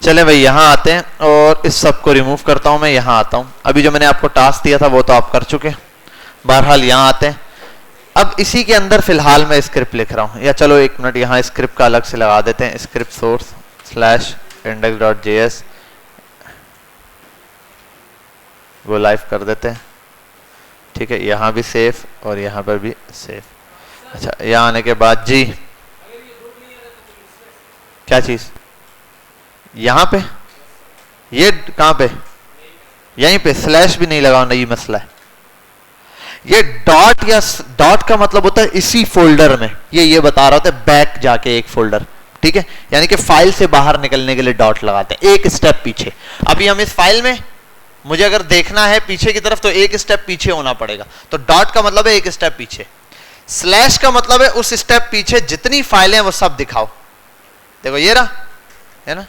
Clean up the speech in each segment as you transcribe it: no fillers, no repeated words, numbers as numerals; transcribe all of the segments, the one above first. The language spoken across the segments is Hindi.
चले भाई यहां आते हैं और इस सब को रिमूव करता हूं, मैं यहां आता हूं। अभी जो मैंने आपको टास्क दिया था वो तो आप कर चुके, बहरहाल यहां आते हैं। अब इसी के अंदर फिलहाल मैं स्क्रिप्ट लिख रहा हूं, या चलो एक मिनट यहां स्क्रिप्ट का अलग से लगा देते हैं, स्क्रिप्ट सोर्स स्लैश index.js वो लाइव कर देते हैं, ठीक है। यहां भी सेफ और यहां पर भी सेफ। अच्छा यहां आने के बाद जी क्या चीज, यहां पे ये कहां पे, यहीं पे स्लैश भी नहीं लगाओ, नहीं मसला है। ये डॉट या डॉट का मतलब होता है इसी फोल्डर में, ये बता रहा होता है बैक जाके एक फोल्डर, ठीक है। यानी कि फाइल से बाहर निकलने के लिए डॉट लगाते हैं, एक स्टेप पीछे। अभी हम इस फाइल में, मुझे अगर देखना है पीछे की तरफ तो एक स्टेप पीछे होना पड़ेगा, तो डॉट का मतलब है एक स्टेप पीछे। स्लैश का मतलब है उस स्टेप पीछे जितनी फाइलें हैं वो सब दिखाओ। देखो ये रहा है ना,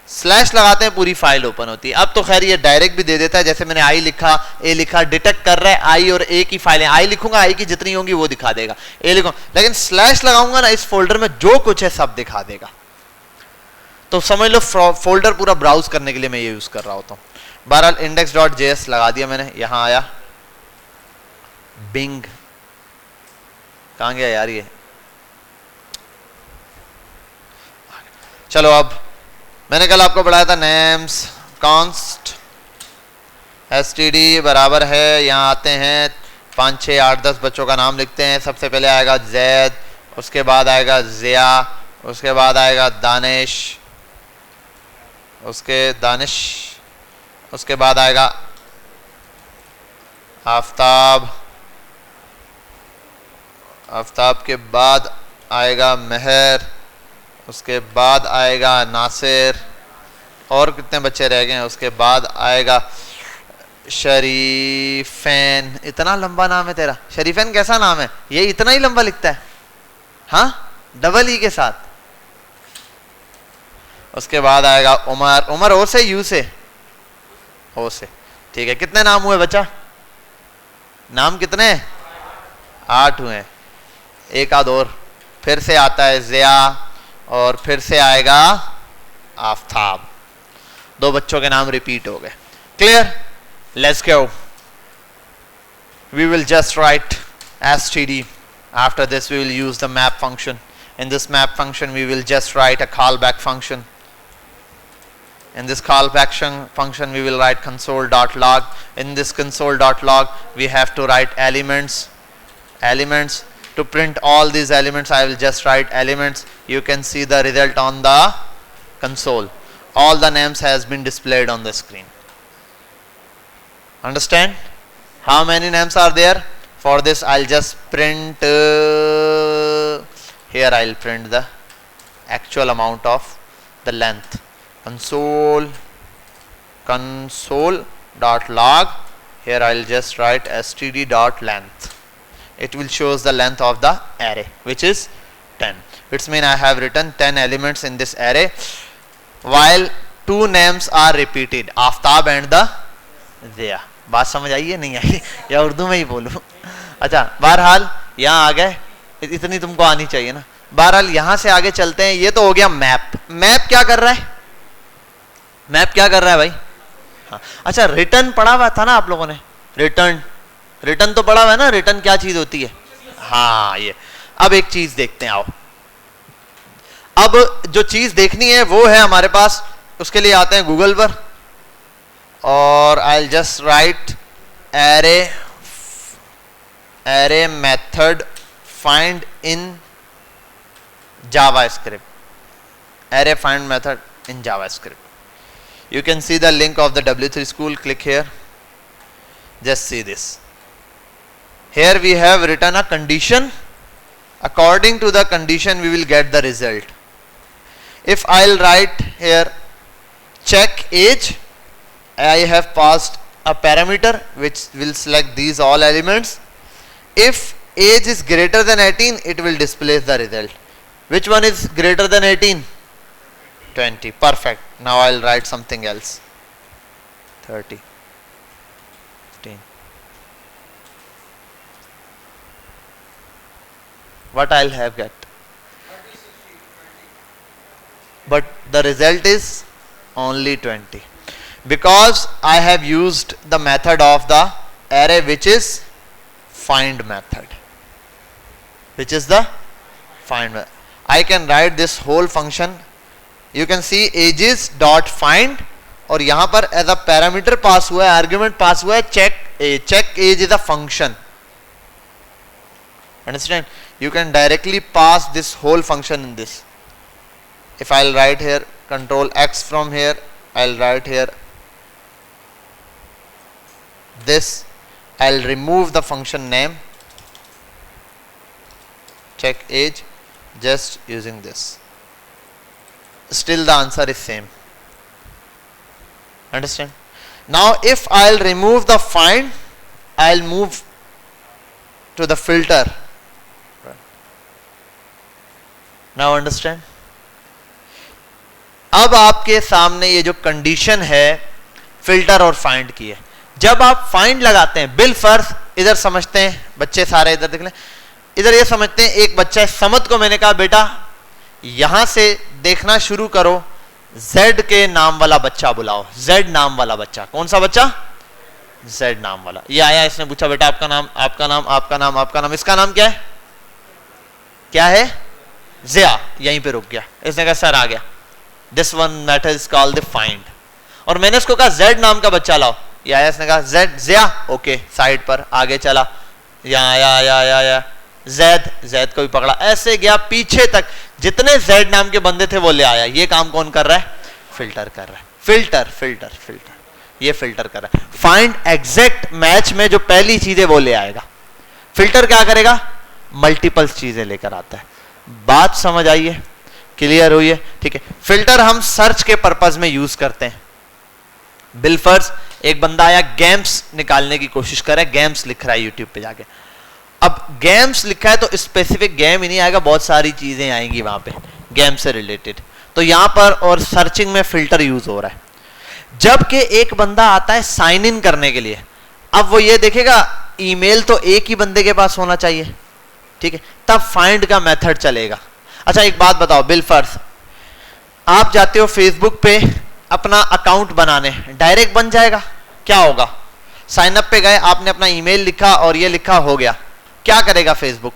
स्लैश लगाते हैं पूरी फाइल ओपन होती है। अब तो खैर ये डायरेक्ट भी दे देता है, जैसे मैंने आई लिखा ए लिखा, डिटेक्ट कर रहा है आई और ए की फाइलें। आई लिखूंगा आई की जितनी होंगी वो दिखा देगा, ए लिखूंगा, लेकिन स्लैश लगाऊंगा ना इस फोल्डर में जो कुछ है सब दिखा देगा। तो समझ लो फोल्डर पूरा ब्राउज करने के लिए मैं ये यूज कर रहा होता हूं। बहरहाल index.js लगा दिया मैंने, यहां आया बिंग, कहां गया यार ये, चलो अब मैंने कल आपको पढ़ाया था नेम्स कॉन्स्ट std बराबर है, यहां आते हैं 5 6 8 10 बच्चों का नाम लिखते हैं। सबसे पहले आएगा जैद, उसके बाद आएगा जिया, उसके बाद आएगा दानिश, उसके बाद आएगा आफ्ताब, आफ्ताब के बाद आएगा महर, उसके बाद आएगा नासिर, और कितने बच्चे रह गए हैं, उसके बाद आएगा शरीफैन। इतना लंबा नाम है तेरा, शरीफैन कैसा नाम है, ये इतना ही लंबा लिखता है, हाँ डबल ई के साथ। उसके बाद आएगा उमर, उमर ओ से यू से, ओ से, ठीक है। कितने नाम हुए बच्चा, नाम कितने, 8 हुए। एक आध और, फिर से आता है जिया और फिर से आएगा आफ्ताब। 2 बच्चों के नाम रिपीट हो गए। Clear, let's go. We will just write std. After this we will use the map function. In this map function we will just write a callback function. In this callback function we will write console.log. In this console.log we have to write elements. To print all these elements I will just write elements. You can see the result on the console. All the names has been displayed on the screen. Understand? How many names are there? For this I'll just print here I'll print the actual amount of the length. Console.log. Here I'll just write std.length. It will shows the length of the array, which is 10. It means I have written 10 elements in this array, while 2 names are repeated, Aftab and the Zia. बात समझ आई है नहीं आई, या उर्दू में ही बोलूं। अच्छा बहरहाल यहाँ आ गए, इतनी तुमको आनी चाहिए ना। बहरहाल यहाँ से आगे चलते हैं। ये तो हो गया मैप। मैप क्या कर रहा है, मैप क्या कर रहा है भाई, हाँ। अच्छा रिटर्न पढ़ा हुआ था ना आप लोगों ने, रिटर्न तो पढ़ा हुआ है ना, रिटर्न क्या चीज होती है, हाँ ये। अब एक चीज देखते हैं, आओ। अब जो चीज देखनी है वो है हमारे पास, उसके लिए आते हैं गूगल पर और I just right array method find in JavaScript. Array find method in JavaScript. You can see the link of the W3 school. Click here. Just see this. Here we have written a condition. According to the condition we will get the result. If I'll write here check age, I have passed a parameter which will select these all elements. If age is greater than 18, it will display the result. Which one is greater than 18? 20. Perfect. Now I'll write something else. 30. 15. What I'll have get? But the result is only 20 because I have used the method of the array which is find method, which is the find method. I can write this whole function. You can see ages dot find और यहां पर एज अ पैरामीटर पास हुआ है, आर्ग्यूमेंट पास हुआ है check age. check age is a function. Understand? You can directly pass this whole function in this. If I'll write here control X from here, I'll write here this. I'll remove the function name check age just using this. Still the answer is same. Understand? Now if I'll remove the find, I'll move to the filter. Now understand? अब आपके सामने ये जो कंडीशन है फिल्टर और फाइंड की है. जब आप फाइंड लगाते हैं, बिल फर्ज इधर समझते हैं, बच्चे सारे इधर देख लें, इधर ये समझते हैं. एक बच्चा समद को मैंने कहा बेटा यहां से देखना शुरू करो, Z के नाम वाला बच्चा बुलाओ. Z नाम वाला बच्चा. कौन सा बच्चा? Z नाम वाला. ये आया, इसने पूछा बेटा आपका नाम, आपका नाम, आपका नाम, आपका नाम. इसका नाम क्या है? क्या है? ज़िया. यहीं पे रुक गया. इसने कहा सर आ गया. This one matter is called the find. और मैंने इसको कहा Z नाम का बच्चा लाओ. ये आया, इसने कहा Z ज़िया. ओके, साइड पर आगे चला, यहाँ या Z को भी पकड़ा, ऐसे गया पीछे तक. जितने Z नाम के बंदे थे वो ले आया. ये काम कौन कर रहा है? फिल्टर कर रहा है. फिल्टर ये फिल्टर कर रहा है. फाइंड एग्जैक्ट मैच में जो पहली चीजें वो ले आएगा. फिल्टर क्या करेगा? मल्टीपल चीजें लेकर आता है. बात समझ आई है? क्लियर हुई है? ठीक है. फिल्टर हम सर्च के पर्पज में यूज करते हैं. बिल फर्ज एक बंदा आया, गेम्स निकालने की कोशिश कर रहा है, गेम्स लिख रहा है यूट्यूब पे जाके. अब गेम्स लिखा है तो स्पेसिफिक गेम ही नहीं आएगा, बहुत सारी चीजें आएंगी वहां पे गेम से रिलेटेड. तो यहां पर और सर्चिंग में फिल्टर यूज हो रहा है. जबकि एक बंदा आता है साइन इन करने के लिए, अब वो ये देखेगा ईमेल तो एक ही बंदे के पास होना चाहिए. ठीक है, तब फाइंड का मेथड चलेगा. अच्छा एक बात बताओ, बिल फर्ज आप जाते हो फेसबुक पे अपना अकाउंट बनाने, डायरेक्ट बन जाएगा? क्या होगा? साइन अप पे गए, आपने अपना ईमेल लिखा और ये लिखा, हो गया. क्या करेगा फेसबुक?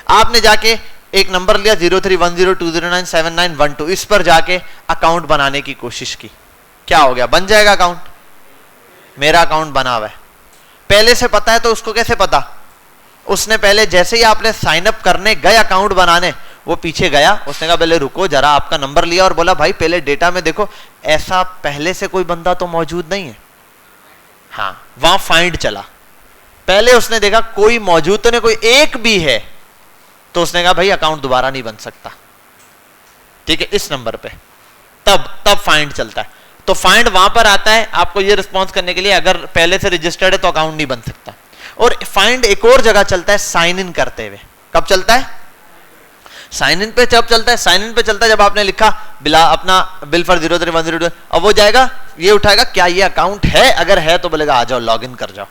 आपने जाके एक नंबर लिया 031020979112, इस पर जाके अकाउंट बनाने की कोशिश की, क्या हो गया? बन जाएगा अकाउंट. मेरा अकाउंट बना हुआ है. पहले से पता है तो उसको कैसे पता? उसने पहले जैसे ही आपने साइन अप करने गए अकाउंट बनाने, वो पीछे गया, उसने कहा पहले रुको जरा, आपका नंबर लिया और बोला भाई पहले डेटा में देखो ऐसा पहले से कोई बंदा तो मौजूद नहीं है. हाँ, वहां फाइंड चला. पहले उसने देखा कोई मौजूद तो नहीं, कोई एक भी है, तो उसने कहा भाई अकाउंट दोबारा नहीं बन सकता. ठीक है, इस नंबर पे तब फाइंड चलता है. तो फाइंड वहां पर आता है आपको ये रिस्पॉन्स करने के लिए, अगर पहले से रजिस्टर्ड है तो अकाउंट नहीं बन सकता. और फाइंड एक और जगह चलता है साइन इन करते हुए. कब चलता है? साइन इन पे. जब चलता है साइन इन पे चलता है जब आपने लिखा बिला अपना बिल फॉर 031002, अब वो जाएगा, ये उठाएगा क्या ये अकाउंट है, अगर है तो बोलेगा आ जाओ लॉग इन कर जाओ.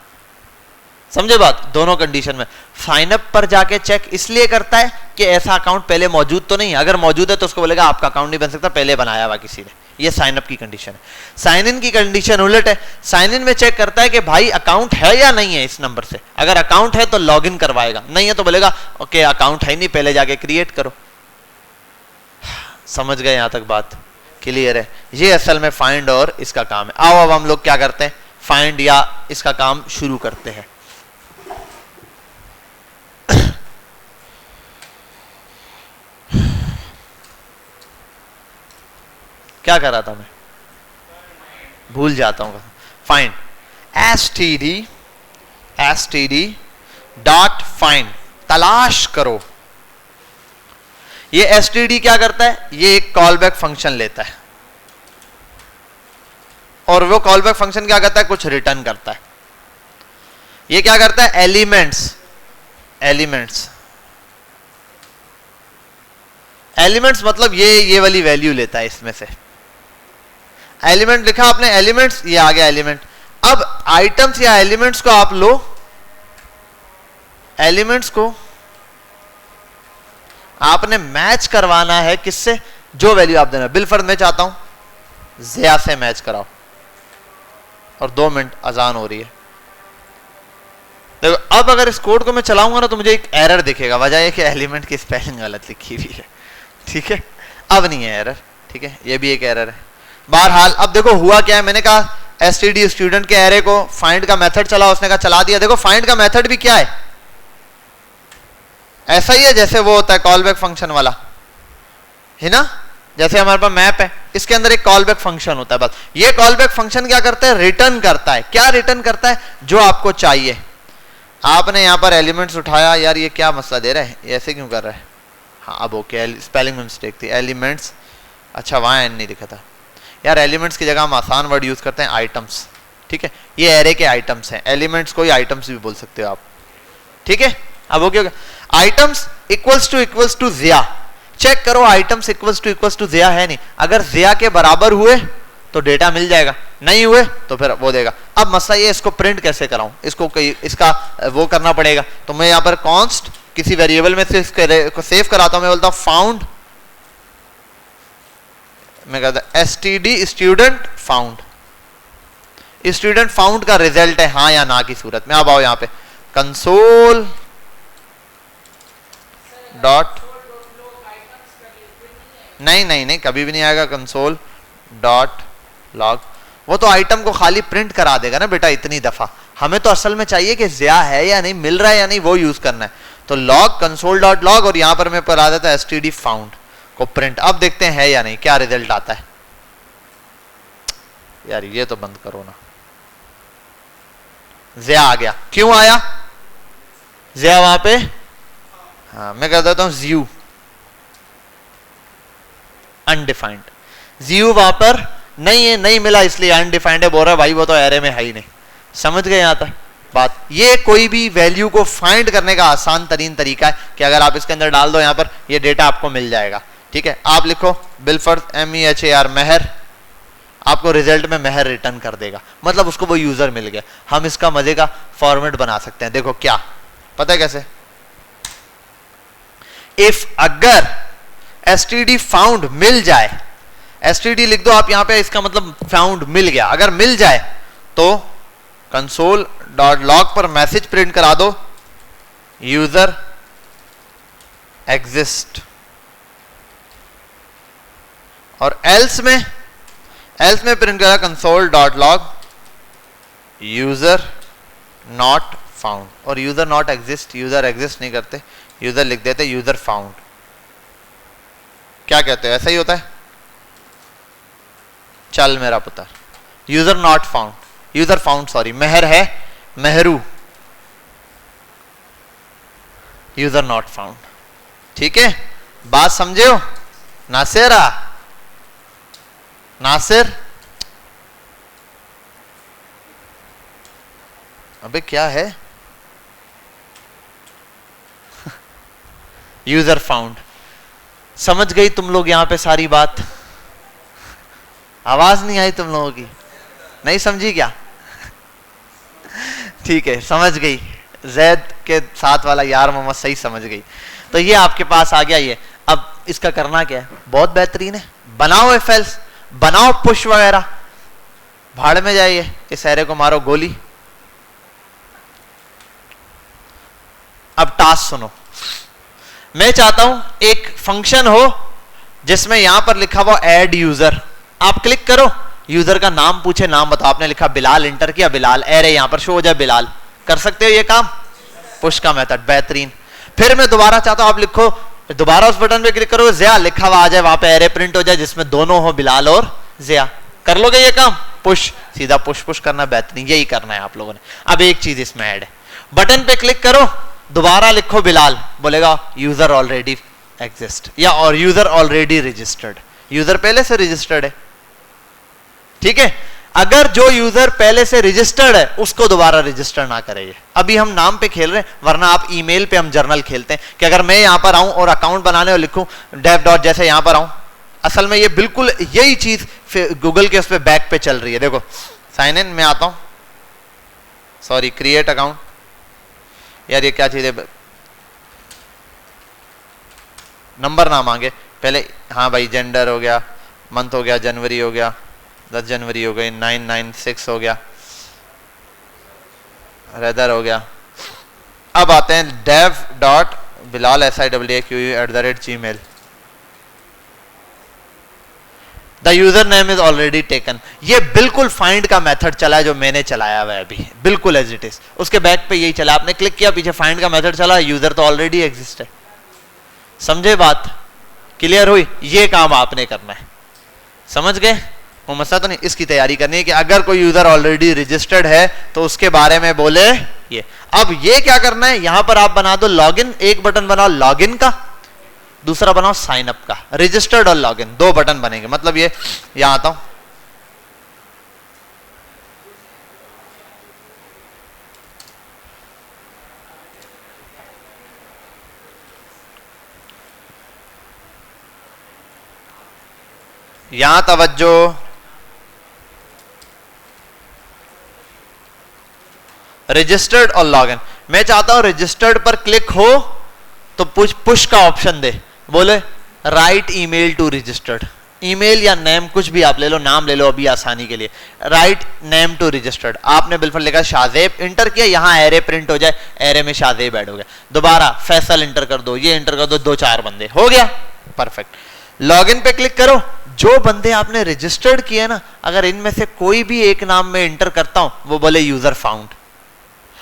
समझे बात? दोनों कंडीशन में साइन अप पर जाके चेक इसलिए करता है कि ऐसा अकाउंट पहले मौजूद तो नहीं है, अगर मौजूद है तो उसको बोलेगा आपका अकाउंट नहीं बन सकता, पहले बनाया हुआ किसी ने. ये साइन अप की कंडीशन है. साइन इन की कंडीशन उलट है. साइन इन में चेक करता है कि भाई अकाउंट है या नहीं है इस नंबर से. अगर अकाउंट है तो लॉग इन करवाएगा, नहीं है तो बोलेगा ओके अकाउंट है नहीं, पहले जाके क्रिएट करो. समझ गए? यहां तक बात क्लियर है? ये असल में फाइंड और इसका काम है. आओ अब हम लोग क्या करते हैं, फाइंड या इसका काम शुरू करते हैं. क्या कर रहा था मैं? भूल जाता हूं. फाइंड std डॉट फाइंड, तलाश करो. ये std क्या करता है? ये एक कॉल बैक फंक्शन लेता है और वो कॉल बैक फंक्शन क्या करता है? कुछ रिटर्न करता है. ये क्या करता है? एलिमेंट्स मतलब ये वाली वैल्यू लेता है. इसमें से एलिमेंट लिखा आपने, एलिमेंट्स, ये आ गया एलिमेंट. अब आइटम्स या एलिमेंट्स को आप लो, एलिमेंट्स को आपने मैच करवाना है किससे? जो वैल्यू आप देना. बिल फर्ज मैं चाहता हूं ज़िया से मैच कराओ, और 2 मिनट अजान हो रही है। देखो अब अगर इस कोड को मैं चलाऊंगा ना तो मुझे एक एरर दिखेगा, वजह है कि एलिमेंट की स्पेलिंग गलत लिखी हुई है, ठीक है। अब नहीं है एरर, ठीक है, ये भी एक एरर है। बहरहाल अब देखो हुआ क्या है, मैंने कहा एसटीडी स्टूडेंट के एरे को फाइंड का मेथड चला, उसने कहा चला दिया। देखो फाइंड का मेथड भी क्या है, ऐसा ही है जैसे वो होता है कॉल बैक फंक्शन वाला, है ना। जैसे हमारे पास मैप है, इसके अंदर एक कॉल बैक फंक्शन होता है, बस ये कॉल बैक फंक्शन क्या करता है, रिटर्न करता है। क्या रिटर्न करता है, जो आपको चाहिए। आपने यहां पर एलिमेंट्स उठाया, यार ये क्या मसला दे रहा है, ये ऐसे क्यों कर रहा है। हाँ अब ओके, स्पेलिंग में मिस्टेक थी, एलिमेंट्स, अच्छा वहां एन नहीं लिखा था यार। एलिमेंट्स की जगह हम आसान वर्ड यूज करते हैं आइटम्स, ठीक है। ये एरे के आइटम्स हैं, एलिमेंट्स को ही आइटम्स भी बोल सकते हो आप, ठीक है। अब ओके हो गया। आइटम्स इक्वल्स टू ज़िया, चेक करो आइटम्स इक्वल्स टू ज़िया है नहीं। अगर ज़िया के बराबर हुए तो डेटा मिल जाएगा, नहीं हुए तो फिर वो देगा। अब मसला ये, इसको प्रिंट कैसे कराऊं, इसको इसका वो करना पड़ेगा। तो मैं यहाँ पर कॉन्स्ट किसी वेरिएबल में से इसको सेव कराता हूं, मैं बोलता हूं फाउंड, मैं कहता STD student found, student found का रिजल्ट है हाँ या ना की सूरत में। अब आओ यहाँ पे कंसोल डॉट, नहीं कभी भी नहीं आएगा कंसोल डॉट लॉग। वो तो आइटम को खाली प्रिंट करा देगा ना बेटा इतनी दफा, हमें तो असल में चाहिए कि ज़िया है या नहीं, मिल रहा है या नहीं, वो यूज करना है। तो लॉग कंसोल डॉट लॉग, और यहां पर मैं पढ़ा देता एसटीडी फाउंड को प्रिंट। अब देखते हैं है या नहीं, क्या रिजल्ट आता है। यार ये तो बंद करो ना, ज़िया आ गया। क्यों आया ज़िया वहां पे, हाँ मैं कर देता हूं ज़्यू अनडिफाइंड, ज़्यू वहां पर नहीं है, नहीं मिला इसलिए अनडिफाइंड है। बोल रहा है भाई वो तो एरे में है ही नहीं। समझ गए यहां तक बात। ये कोई भी वैल्यू को फाइंड करने का आसान तरीन तरीका है कि अगर आप इसके अंदर डाल दो, यहां पर ये डेटा आपको मिल जाएगा, ठीक है। आप लिखो बिलफर्द MEHAR मेहर, आपको रिजल्ट में मेहर रिटर्न कर देगा, मतलब उसको वो यूजर मिल गया। हम इसका मजे का फॉर्मेट बना सकते हैं, देखो क्या पता है कैसे। इफ अगर एसटीडी फाउंड मिल जाए, एसटीडी लिख दो आप यहां पे, इसका मतलब फाउंड मिल गया। अगर मिल जाए तो कंसोल डॉट लॉग पर मैसेज प्रिंट करा दो यूजर एग्जिस्ट, और एल्स में प्रिंट करा console dot log user not found, और user not exist, user exist नहीं करते, यूजर लिख देते यूजर फाउंड। क्या कहते हो, ऐसा ही होता है। चल मेरा पुत्र, user not found, user found sorry, मेहर है मेहरू, यूजर नॉट फाउंड, ठीक है। बात समझे हो नासिरा, नासिर अबे क्या है यूजर फाउंड। समझ गई तुम लोग यहां पे सारी बात, आवाज नहीं आई तुम लोगों की, नहीं समझी क्या ठीक है समझ गई, जैद के साथ वाला यार मोहम्मद सही समझ गई। तो ये आपके पास आ गया ये। अब इसका करना क्या है, बहुत बेहतरीन है, बनाओ एफएल्स, बनाओ पुश वगैरह, भाड़ में जाइए, इस एरे को मारो गोली। अब टास्क सुनो, मैं चाहता हूं एक फंक्शन हो जिसमें यहां पर लिखा हुआ ऐड यूजर, आप क्लिक करो, यूजर का नाम पूछे, नाम बताओ, आपने लिखा बिलाल, इंटर किया बिलाल, एरे यहां पर शो हो जाए बिलाल। कर सकते हो ये काम, पुश का मेथड, बेहतरीन। फिर मैं दोबारा चाहता हूं आप लिखो, दोबारा उस बटन पे क्लिक करो, ज़िया लिखा हुआ आ जाए, वहां पे एरे प्रिंट हो जाए जिसमें दोनों हो, बिलाल और ज़िया। कर लोगे ये काम, पुश, सीधा पुश पुश करना, बेहतरीन, यही करना है आप लोगों ने। अब एक चीज इसमें ऐड है, बटन पे क्लिक करो, दोबारा लिखो बिलाल, बोलेगा यूजर ऑलरेडी एग्जिस्ट, या और यूजर ऑलरेडी रजिस्टर्ड, यूजर पहले से रजिस्टर्ड है, ठीक है। अगर जो यूजर पहले से रजिस्टर्ड है उसको दोबारा रजिस्टर ना करें। अभी हम नाम पे खेल रहे हैं, वरना आप ईमेल पे हम जर्नल खेलते हैं कि अगर मैं यहां पर आऊं और अकाउंट बनाने और लिखूं डेव डॉट जैसे यहां पर आऊं, असल में ये बिल्कुल यही चीज गूगल के उस पे बैक पे चल रही है। देखो साइन इन में आता हूं, सॉरी क्रिएट अकाउंट, यार ये क्या चीज है, नंबर ना मांगे पहले, हाँ भाई जेंडर हो गया, मंथ हो गया, जनवरी हो गया, 10 जनवरी हो गई, 996 हो गया, रेदर हो गया। अब आते हैं dev.bilal@gmail। The user name is already taken. ये बिल्कुल फाइंड का मेथड चला है जो मैंने चलाया हुआ है अभी, बिल्कुल एज इट इज। उसके बैक पे यही चला, आपने क्लिक किया, पीछे फाइंड का मेथड चला, यूजर तो ऑलरेडी एग्जिस्ट है। समझे बात? क्लियर हुई? ये काम आपने करना है, समझ गए? वो मसला तो नहीं, इसकी तैयारी करनी है कि अगर कोई यूजर ऑलरेडी रजिस्टर्ड है तो उसके बारे में बोले ये। अब ये क्या करना है, यहां पर आप बना दो लॉगिन, एक बटन बनाओ लॉगिन का, दूसरा बनाओ साइन अप का। रजिस्टर्ड और लॉगिन दो बटन बनेंगे। मतलब ये यहां आता हूं, यहां तवज्जो, रजिस्टर्ड और लॉगिन। मैं चाहता हूं रजिस्टर्ड पर क्लिक हो तो पुश का ऑप्शन दे, बोले write email to registered. Email या नेम कुछ भी आप ले लो, नाम ले लो अभी आसानी के लिए। राइट नेम टू रजिस्टर्ड, आपने बिल्कुल लिखा शाजेब, इंटर किया, यहां एरे प्रिंट हो जाए, एरे में शाजेब ऐड हो गया। दोबारा फैसल इंटर कर दो, ये इंटर कर दो, 2-4 बंदे हो गया, परफेक्ट। लॉगिन पे क्लिक करो, जो बंदे आपने रजिस्टर्ड किए ना, अगर इनमें से कोई भी एक नाम में इंटर करता हूं, वो बोले यूजर फाउंड।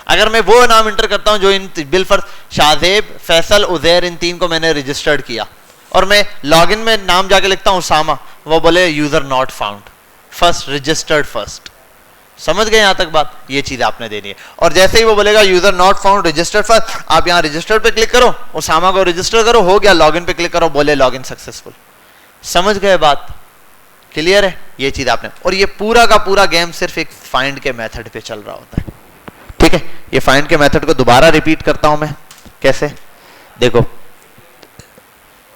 अगर मैं वो नाम इंटर करता हूं जो इन बिलफर्ज शाजेब, फैसल, उजैर, इन 3 को मैंने रजिस्टर्ड किया, और मैं लॉगिन में नाम जाके लिखता हूं उसामा, वो बोले user not found, first registered first. समझ गए यहां तक बात? ये चीज आपने देनी है। और जैसे ही वो बोलेगा user not found registered first, आप यहां रजिस्टर्ड पे क्लिक करो, उसामा को रजिस्टर करो, हो गया। लॉगिन पे क्लिक करो, बोले लॉगिन सक्सेसफुल। समझ गए बात? क्लियर है? ये चीज आपने, और ये पूरा का पूरा गेम सिर्फ एक फाइंड के मेथड पे चल रहा होता है, ठीक है? ये फाइंड के मेथड को दोबारा रिपीट करता हूं मैं, कैसे देखो,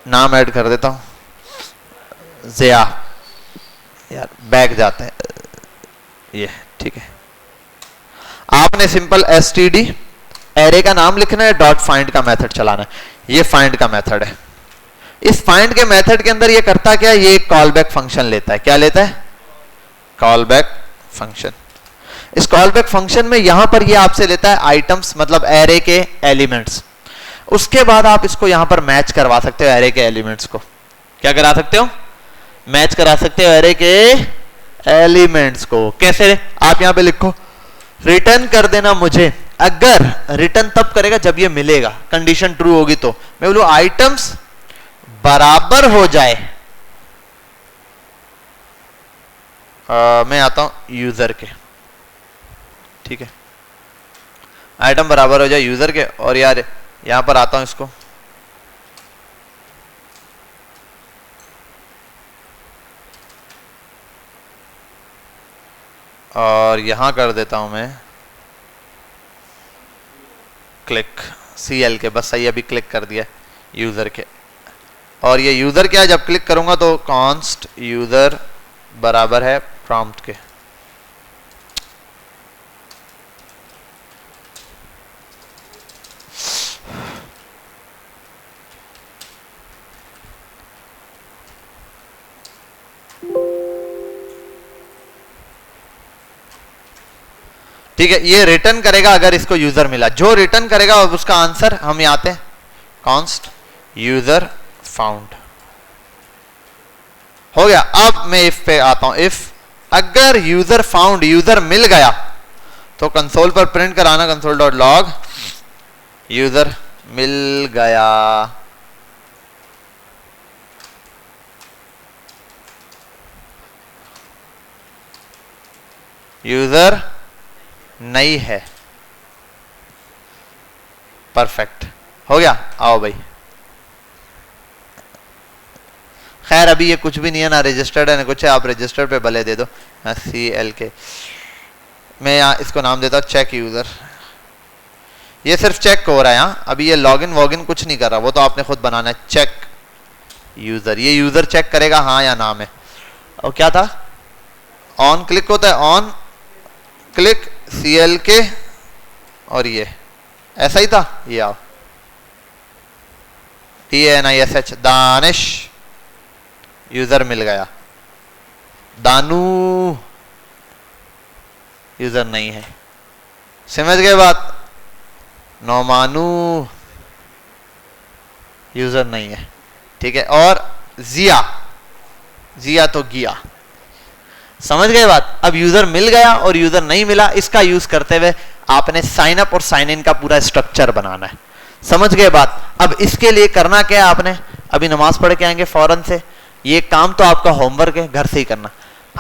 नाम ऐड कर देता हूं ज़िया, यार बैक जाते हैं, ये ठीक है। आपने सिंपल std एरे का नाम लिखना है, डॉट फाइंड का मेथड चलाना है। ये फाइंड का मेथड है। इस फाइंड के मेथड के अंदर ये करता क्या है, ये एक कॉल बैक फंक्शन लेता है। क्या लेता है? Call back function. इस कॉल बैक फंक्शन में यहां पर ये आपसे लेता है आइटम्स, मतलब एरे के एलिमेंट्स। उसके बाद आप इसको यहां पर मैच करवा सकते हो एरे के एलिमेंट्स को। क्या करा सकते हो? मैच करा सकते हो एरे के एलिमेंट्स को। कैसे? आप यहां पे लिखो रिटर्न कर देना मुझे, अगर रिटर्न तब करेगा जब ये मिलेगा, कंडीशन ट्रू होगी तो। मैं बोलूं आइटम्स बराबर हो जाए, मैं आता हूं यूजर के, ठीक है? आइटम बराबर हो जाए यूजर के, और यार यहां पर आता हूं इसको, और यहां कर देता हूं मैं क्लिक CL के, बस सही, अभी क्लिक कर दिया यूजर के। और ये यूजर क्या है, जब क्लिक करूंगा तो कॉन्स्ट यूजर बराबर है प्रॉम्प्ट के। ठीक है, ये रिटर्न करेगा अगर इसको यूजर मिला। जो रिटर्न करेगा उसका आंसर हम यहाँ आते हैं कॉन्स्ट यूजर फाउंड। हो गया। अब मैं इफ पे आता हूं। इफ अगर यूजर फाउंड, यूजर मिल गया, तो कंसोल पर प्रिंट कराना कंसोल डॉट लॉग यूजर मिल गया। यूजर नहीं है। परफेक्ट, हो गया। आओ भाई, खैर अभी ये कुछ भी नहीं है, ना रजिस्टर्ड है ना कुछ है। आप रजिस्टर्ड पे भले दे दो CL के। मैं यहाँ इसको नाम देता हूँ चेक यूजर। ये सिर्फ चेक हो रहा है यहाँ, अभी ये लॉगिन वॉगिन कुछ नहीं कर रहा, वो तो आपने खुद बनाना है। चेक यूजर, ये यूजर चेक करेगा हाँ या नाम है। और क्या था, ऑन क्लिक होता है, ऑन क्लिक CL के, और ये ऐसा ही था। ये आओ DANISH दानिश, यूजर मिल गया। दानू यूजर नहीं है, समझ गए बात। नौमानू यूजर नहीं है, ठीक है। और जिया, जिया तो गिया, समझ गए बात। अब यूजर मिल गया और यूजर नहीं मिला, इसका यूज करते हुए आपने साइन अप और साइन इन का पूरा स्ट्रक्चर बनाना है, समझ गए बात। अब इसके लिए करना क्या है, आपने अभी नमाज पढ़ के आएंगे फौरन से, ये काम तो आपका होमवर्क है, घर से ही करना।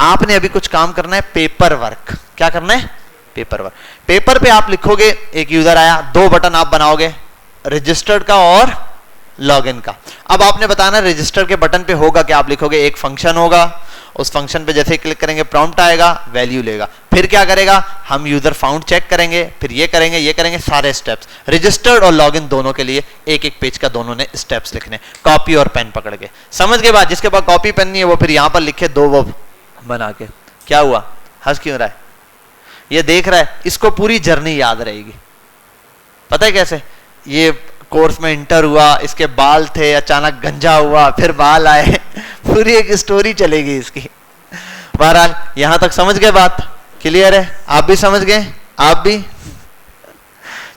आपने अभी कुछ काम करना है, पेपर वर्क। क्या करना है, पेपर वर्क। पेपर पे आप लिखोगे, एक यूजर आया, दो बटन आप बनाओगे, रजिस्टर्ड का और लॉगिन का। अब आपने बताना रजिस्टर के बटन पे होगा क्या, आप लिखोगे एक फंक्शन होगा, उस फंक्शन पे जैसे क्लिक करेंगे प्रॉम्प्ट आएगा, वैल्यू लेगा, फिर क्या करेगा, हम यूजर फाउंड चेक करेंगे, फिर ये करेंगे, सारे स्टेप्स रजिस्टर्ड और लॉगिन दोनों के लिए एक एक पेज का दोनों ने स्टेप्स लिखने, कॉपी और पेन पकड़ के, समझ के बाद। जिसके पास कॉपी पेन नहीं है वो फिर यहां पर लिखे दो वो बना के। क्या हुआ, हंस क्यों रहा है, ये देख रहा है, इसको पूरी जर्नी याद रहेगी। पता है कैसे, ये कोर्स में इंटर हुआ, इसके बाल थे, अचानक गंजा हुआ, फिर बाल आए, पूरी एक स्टोरी चलेगी इसकी। बहरहाल यहां तक समझ गए बात, क्लियर है, आप भी समझ गए, आप भी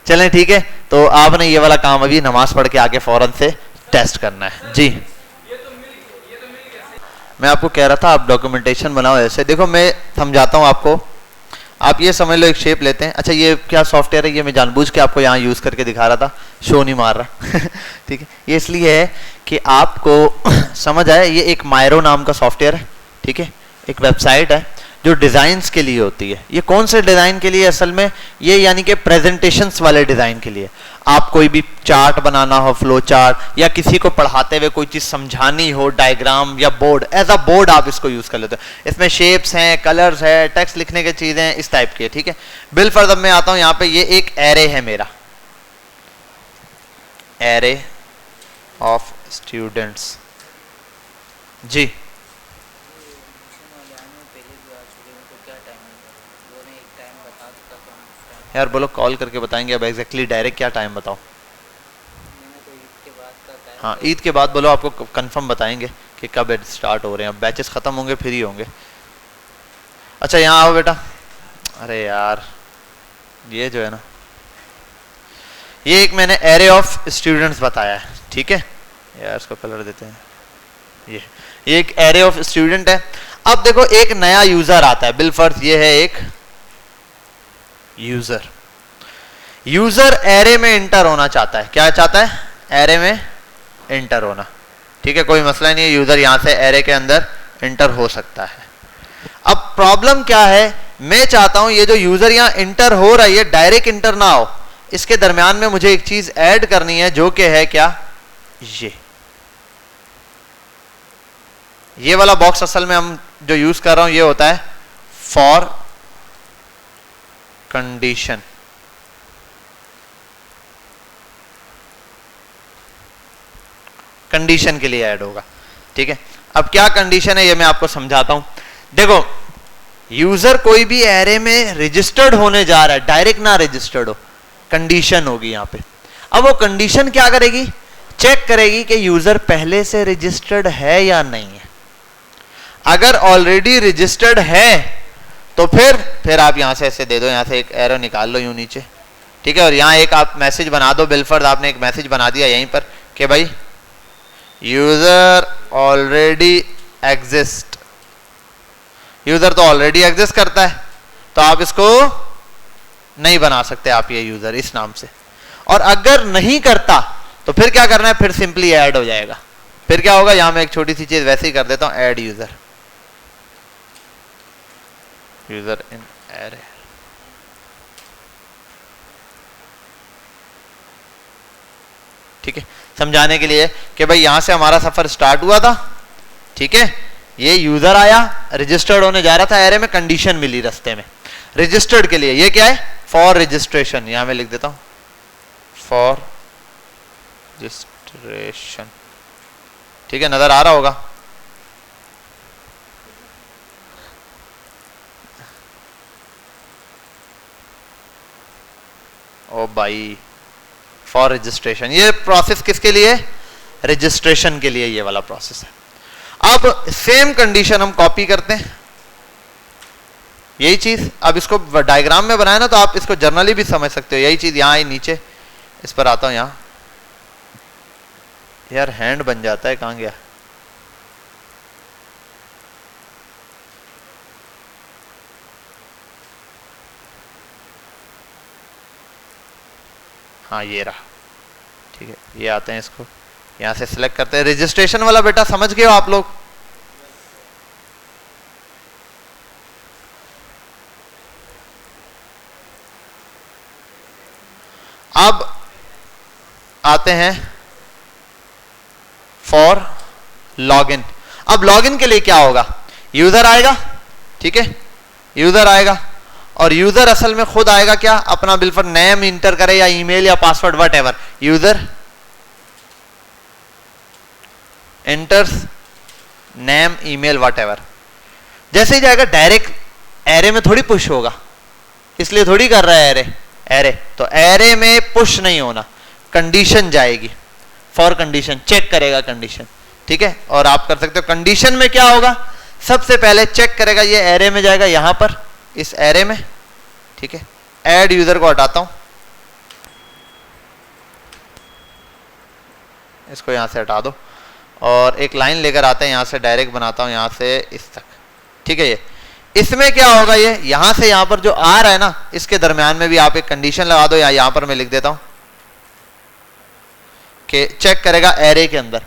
चलें, ठीक है। तो आपने ये वाला काम अभी नमाज पढ़ के आके फौरन से टेस्ट करना है जी। मैं आपको कह रहा था आप डॉक्यूमेंटेशन बनाओ ऐसे, देखो मैं समझाता हूं आपको। आप ये समझ लो, एक शेप लेते हैं, अच्छा ये क्या सॉफ्टवेयर है, ये मैं जानबूझ के आपको यहाँ यूज करके दिखा रहा था, शो नहीं मार रहा ठीक है। ये इसलिए है कि आपको समझ आए, ये एक मायरो नाम का सॉफ्टवेयर है, ठीक है, एक वेबसाइट है जो डिजाइन्स के लिए होती है। ये कौन से डिजाइन के लिए, असल में ये यानी कि प्रेजेंटेशंस वाले डिजाइन के लिए। आप कोई भी चार्ट बनाना हो, फ्लो चार्ट, या किसी को पढ़ाते हुए कोई चीज समझानी हो, डायग्राम या बोर्ड, एज अ बोर्ड आप इसको यूज कर लेते हो। इसमें शेप्स हैं, कलर्स है, टेक्स्ट लिखने की चीजें हैं, इस टाइप की, ठीक है। बिल फर्दर मैं आता हूं, यहाँ पे ये एक एरे है मेरा, एरे ऑफ स्टूडेंट्स जी। यार बोलो, कॉल करके बताएंगे अब एग्जैक्टली डायरेक्ट क्या टाइम बताओ। हाँ ईद के बाद बोलो, आपको कंफर्म बताएंगे कि कब स्टार्ट हो रहे हैं। अब बैचेस खत्म होंगे फिर ही होंगे। अच्छा यहाँ आओ बेटा। अरे यार ये जो है ना, ये एक मैंने एरे ऑफ स्टूडेंट्स बताया है, ठीक है। यार इसको कलर देते हैं, ये एक एरे ऑफ स्टूडेंट है। अब देखो एक नया यूजर आता है, बिलफर्ज ये है एक यूजर। यूजर एरे में इंटर होना चाहता है, क्या चाहता है, एरे में इंटर होना, ठीक है, कोई मसला नहीं है, यूजर यहां से एरे के अंदर इंटर हो सकता है। अब प्रॉब्लम क्या है, मैं चाहता हूं ये जो यूजर यहां इंटर हो रहा है ये डायरेक्ट इंटर ना हो, इसके दरमियान में मुझे एक चीज ऐड करनी है जो कि है क्या, ये वाला बॉक्स असल में हम जो यूज कर रहा हूं ये होता है फॉर कंडीशन। कंडीशन के लिए ऐड होगा, ठीक है। अब क्या कंडीशन है ये मैं आपको समझाता हूं। देखो यूजर कोई भी एरे में रजिस्टर्ड होने जा रहा है, डायरेक्ट ना रजिस्टर्ड हो, कंडीशन होगी यहां पे। अब वो कंडीशन क्या करेगी, चेक करेगी कि यूजर पहले से रजिस्टर्ड है या नहीं है। अगर ऑलरेडी रजिस्टर्ड है तो फिर आप यहां से ऐसे दे दो, यहां से एक एरो निकाल लो यूं नीचे, ठीक है। और यहां एक आप मैसेज बना दो, बिलफर्ज आपने एक मैसेज बना दिया यहीं पर कि भाई यूजर ऑलरेडी एग्जिस्ट। यूजर तो ऑलरेडी एग्जिस्ट करता है तो आप इसको नहीं बना सकते, आप ये यूजर इस नाम से। और अगर नहीं करता तो फिर क्या करना है, फिर सिंपली ऐड हो जाएगा। फिर क्या होगा, यहां मैं एक छोटी सी चीज वैसे ही कर देता हूं, ऐड यूजर, यूजर इन एरे। ठीक है, समझाने के लिए कि भाई यहां से हमारा सफर स्टार्ट हुआ था, ठीक है, ये यूजर आया, रजिस्टर्ड होने जा रहा था, एरे में कंडीशन मिली रास्ते में, रजिस्टर्ड के लिए ये क्या है, फॉर रजिस्ट्रेशन। यहां मैं लिख देता हूं फॉर रजिस्ट्रेशन, ठीक है, नजर आ रहा होगा। ओ भाई फॉर रजिस्ट्रेशन, ये प्रोसेस किसके लिए, रजिस्ट्रेशन के लिए ये वाला प्रोसेस है। अब सेम कंडीशन हम कॉपी करते हैं, यही चीज अब इसको डायग्राम में बनाया ना तो आप इसको जर्नली भी समझ सकते हो। यही चीज यहाँ ही नीचे इस पर आता हूं। यहाँ यार हैंड बन जाता है, कहां गया? हाँ ये रहा, ठीक है। ये आते हैं, इसको यहां से सिलेक्ट करते हैं। रजिस्ट्रेशन वाला बेटा समझ गए हो आप लोग? अब आते हैं फॉर लॉगिन। अब लॉगिन के लिए क्या होगा? यूजर आएगा, ठीक है, यूजर आएगा और यूजर असल में खुद आएगा क्या? अपना बिल्कुल नेम इंटर करे या ईमेल या password what ever. User enters name email what ever. जैसे ही जाएगा डायरेक्ट एरे में थोड़ी पुश होगा, इसलिए थोड़ी कर रहा है एरे। एरे तो एरे में पुश नहीं होना, कंडीशन जाएगी। फॉर कंडीशन चेक करेगा कंडीशन, ठीक है। और आप कर सकते हो कंडीशन में क्या होगा? सबसे पहले चेक करेगा, ये एरे में जाएगा, यहां पर इस एरे में, ठीक है। ऐड यूजर को हटाता हूं, इसको यहां से हटा दो और एक लाइन लेकर आते हैं, यहां से डायरेक्ट बनाता हूं, यहां से इस तक, ठीक है। ये इसमें क्या होगा? ये यहां से यहां पर जो आ रहा है ना, इसके दरमियान में भी आप एक कंडीशन लगा दो, या यहां पर मैं लिख देता हूं कि चेक करेगा एरे के अंदर।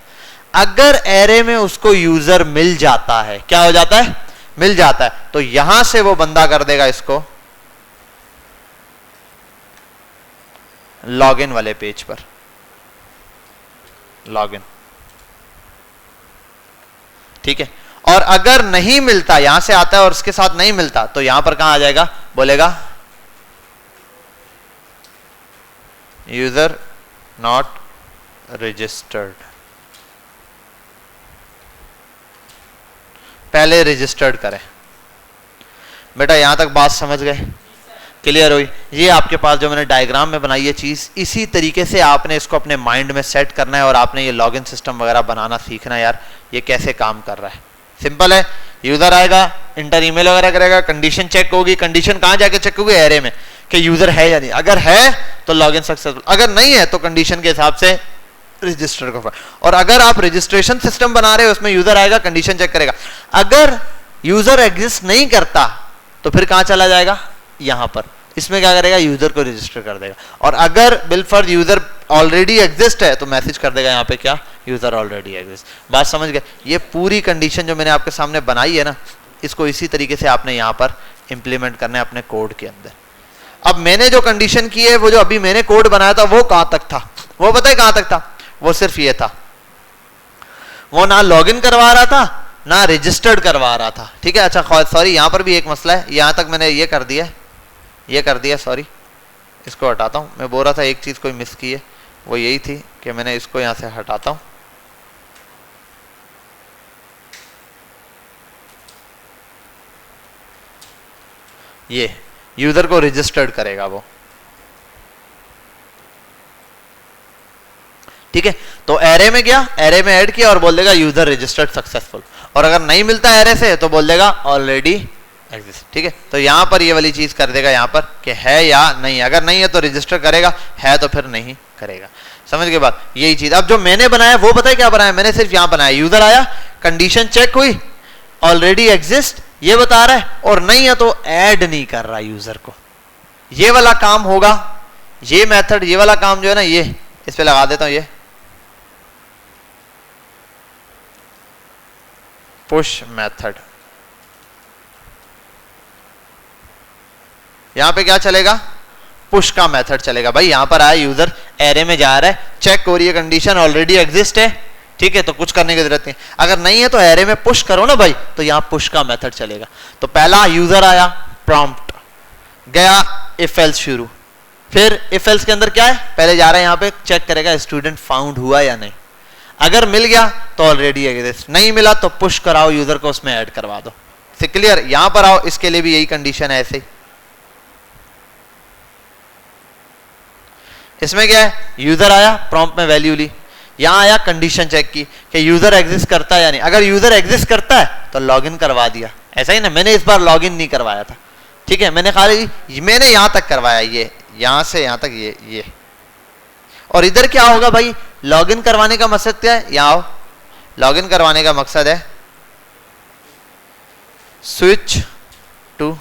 अगर एरे में उसको यूजर मिल जाता है, क्या हो जाता है? मिल जाता है, तो यहां से वो बंदा कर देगा इसको लॉगिन वाले पेज पर, लॉगिन, ठीक है। और अगर नहीं मिलता, यहां से आता है और उसके साथ नहीं मिलता, तो यहां पर कहां आ जाएगा? बोलेगा यूजर नॉट रजिस्टर्ड। पहले रजिस्टर्ड करें। बेटा यहां तक बात समझ गए? क्लियर हुई? ये आपके पास जो मैंने डायग्राम में बनाई है चीज, इसी तरीके से आपने इसको अपने माइंड में सेट करना है और आपने ये लॉगिन सिस्टम वगैरह बनाना सीखना है। यार ये कैसे काम कर रहा है, सिंपल है। यूजर आएगा, इंटर ईमेल वगैरह करेगा, कंडीशन चेक होगी। कंडीशन कहां जाके चेक होगी? एरे में, कि यूजर है या नहीं। अगर है तो लॉगिन सक्सेसफुल, अगर नहीं है तो कंडीशन के हिसाब से रजिस्टर को। और अगर आप रजिस्ट्रेशन सिस्टम बना रहे हो, उसमें यूजर आएगा, कंडीशन चेक करेगा। अगर यूजर एग्जिस्ट नहीं करता तो फिर कहां चला जाएगा? यहां पर। इसमें क्या करेगा? यूजर को रजिस्टर कर देगा। और अगर बिलफर्ज यूजर ऑलरेडी एग्जिस्ट है तो मैसेज कर देगा यहां पे क्या? User already exist. बात समझ गए? ये पूरी कंडीशन जो मैंने आपके सामने बनाई है ना, इसको इसी तरीके से आपने यहां पर इंप्लीमेंट करना है अपने कोड के अंदर। अब मैंने जो कंडीशन की है, वो जो अभी मैंने कोड बनाया था, वो कहां तक था? वो पता है कहां तक था? वो सिर्फ ये था, वो ना लॉगिन करवा रहा था ना रजिस्टर्ड करवा रहा था, ठीक है। अच्छा सॉरी, यहां पर भी एक मसला है। यहां तक मैंने ये कर दिया, सॉरी, इसको हटाता हूं। मैं बोल रहा था एक चीज कोई मिस की है, वो यही थी कि मैंने इसको यहां से हटाता हूं। ये यूजर को रजिस्टर्ड करेगा वो, ठीक है। तो एरे में गया, एरे में ऐड किया और बोल देगा यूजर रजिस्टर्ड सक्सेसफुल। और अगर नहीं मिलता एरे से तो बोल देगा ऑलरेडी एग्जिस्ट, ठीक है। तो यहां पर ये वाली चीज कर देगा यहां पर कि है या नहीं। अगर नहीं है तो रजिस्टर करेगा, है तो फिर नहीं करेगा। समझ के बाद यही चीज। अब जो मैंने बनाया वो पता है क्या बनाया? मैंने सिर्फ यहां बनाया, यूजर आया, कंडीशन चेक हुई, ऑलरेडी एग्जिस्ट ये बता रहा है, और नहीं है तो ऐड नहीं कर रहा यूजर को। ये वाला काम होगा, ये मेथड, ये वाला काम जो है ना, ये इस पे लगा देता हूं, ये पुश मेथड। यहां पे क्या चलेगा? पुश का मेथड चलेगा। भाई यहां पर आया यूजर, एरे में जा रहा है, चेक हो रही है कंडीशन, ऑलरेडी एग्जिस्ट है, ठीक है, तो कुछ करने की जरूरत नहीं। अगर नहीं है तो एरे में पुश करो ना भाई, तो यहां पुश का मेथड चलेगा। तो पहला यूजर आया, प्रॉम्प्ट गया, इफ एल्स शुरू। फिर इफ एल्स के अंदर क्या है? पहले जा रहा है यहां पे, चेक करेगा स्टूडेंट फाउंड हुआ या नहीं। अगर मिल गया तो ऑलरेडी एग्जिस्ट, नहीं मिला तो पुश कराओ यूजर को, उसमें ऐड करवा दो। से क्लियर? यहां पर आओ, इसके लिए भी यही कंडीशन है ऐसे ही। इसमें क्या है? यूजर आया, प्रॉम्प्ट में वैल्यू ली, यहां आया, कंडीशन चेक की कि यूजर एग्जिस्ट करता है या नहीं। अगर यूजर एग्जिस्ट करता है तो लॉगिन करवा दिया। ऐसा ही ना, मैंने इस बार लॉगिन नहीं करवाया था, ठीक है, मैंने यहां तक करवाया, ये यहां से यहां तक ये। और इधर क्या होगा भाई, लॉगिन करवाने का मकसद क्या है, यहां आओ, लॉगिन करवाने का मकसद है स्विच टू